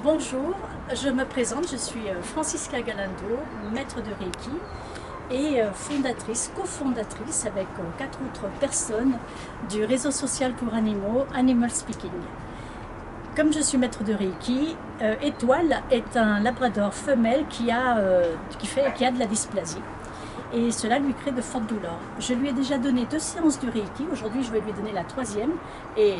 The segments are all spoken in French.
Bonjour, je me présente, je suis Francisca Galando, maître de Reiki et fondatrice, cofondatrice avec 4 autres personnes du réseau social pour animaux Animal Speaking. Comme je suis maître de Reiki, Étoile est un labrador femelle qui a de la dysplasie et cela lui crée de fortes douleurs. Je lui ai déjà donné 2 séances de Reiki, aujourd'hui je vais lui donner la 3e et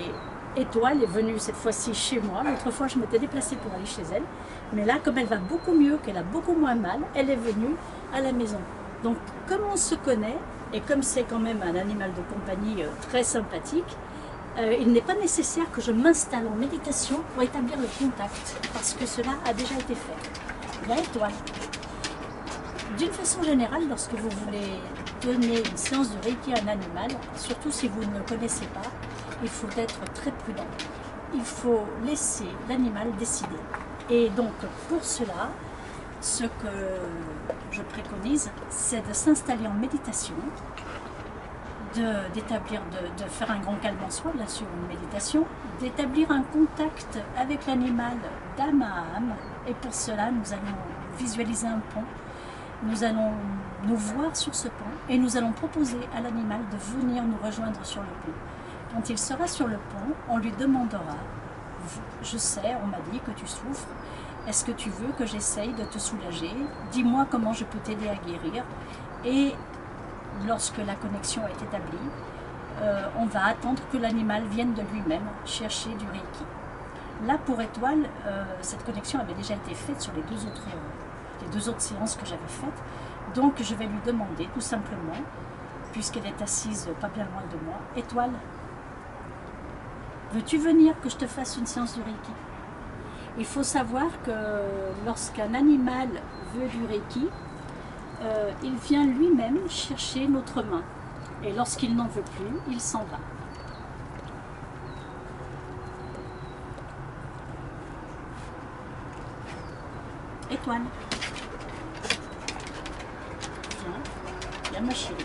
Étoile est venue cette fois-ci chez moi. L'autre fois, je m'étais déplacée pour aller chez elle. Mais là, comme elle va beaucoup mieux, qu'elle a beaucoup moins mal, elle est venue à la maison. Donc, comme on se connaît, et comme c'est quand même un animal de compagnie très sympathique, il n'est pas nécessaire que je m'installe en méditation pour établir le contact, parce que cela a déjà été fait. Là, Étoile. D'une façon générale, lorsque vous voulez donner une séance de Reiki à un animal, surtout si vous ne le connaissez pas, il faut être très prudent. Il faut laisser l'animal décider. Et donc, pour cela, ce que je préconise, c'est de s'installer en méditation, de faire un grand calme en soi, bien sûr, une méditation, d'établir un contact avec l'animal d'âme à âme. Et pour cela, nous allons visualiser un pont. Nous allons nous voir sur ce pont et nous allons proposer à l'animal de venir nous rejoindre sur le pont. Quand il sera sur le pont, on lui demandera « Je sais, on m'a dit que tu souffres, est-ce que tu veux que j'essaye de te soulager? Dis-moi comment je peux t'aider à guérir. » Et lorsque la connexion est établie, on va attendre que l'animal vienne de lui-même chercher du Reiki. Là, pour Étoile, cette connexion avait déjà été faite sur les deux autres séances que j'avais faites. Donc, je vais lui demander tout simplement, puisqu'elle est assise pas bien loin de moi, « Étoile, veux-tu venir que je te fasse une séance de Reiki ?» Il faut savoir que lorsqu'un animal veut du Reiki, il vient lui-même chercher notre main. Et lorsqu'il n'en veut plus, il s'en va. Étoile. Viens ma chérie.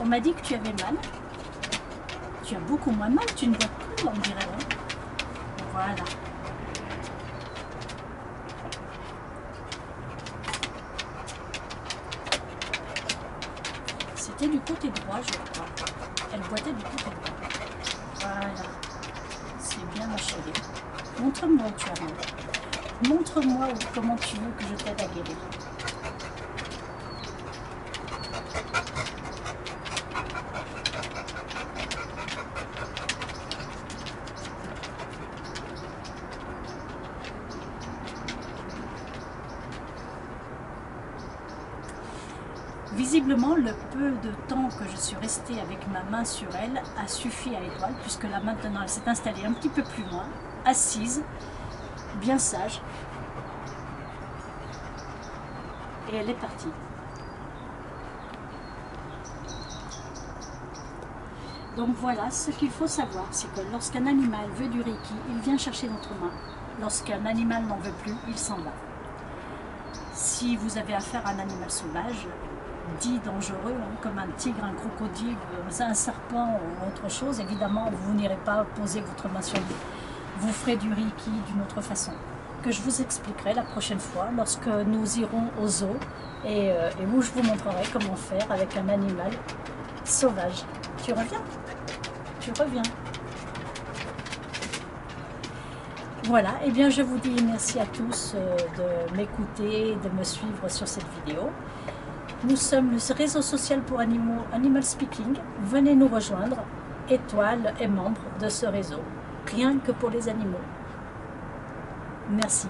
On m'a dit que tu avais mal. Tu as beaucoup moins mal, tu ne vois plus, on dirait. Voilà. C'était du côté droit, je crois. Elle boitait du côté droit. Voilà. C'est bien, ma chérie. Montre-moi où tu as mal. Montre-moi comment tu veux que je t'aide à guérir. Visiblement, le peu de temps que je suis restée avec ma main sur elle a suffi à Étoile, puisque là maintenant elle s'est installée un petit peu plus loin, assise, bien sage, et elle est partie. Donc voilà, ce qu'il faut savoir, c'est que lorsqu'un animal veut du Reiki, il vient chercher notre main. Lorsqu'un animal n'en veut plus, il s'en va. Si vous avez affaire à un animal sauvage, dit dangereux, comme un tigre, un crocodile, un serpent ou autre chose, évidemment, vous n'irez pas poser votre main sur lui. Vous ferez du Reiki d'une autre façon, que je vous expliquerai la prochaine fois, lorsque nous irons au zoo, et où je vous montrerai comment faire avec un animal sauvage. Tu reviens? Tu reviens. Voilà, et bien je vous dis merci à tous de m'écouter, de me suivre sur cette vidéo. Nous sommes le réseau social pour animaux Animal Speaking. Venez nous rejoindre. Étoile est membre de ce réseau. Rien que pour les animaux. Merci.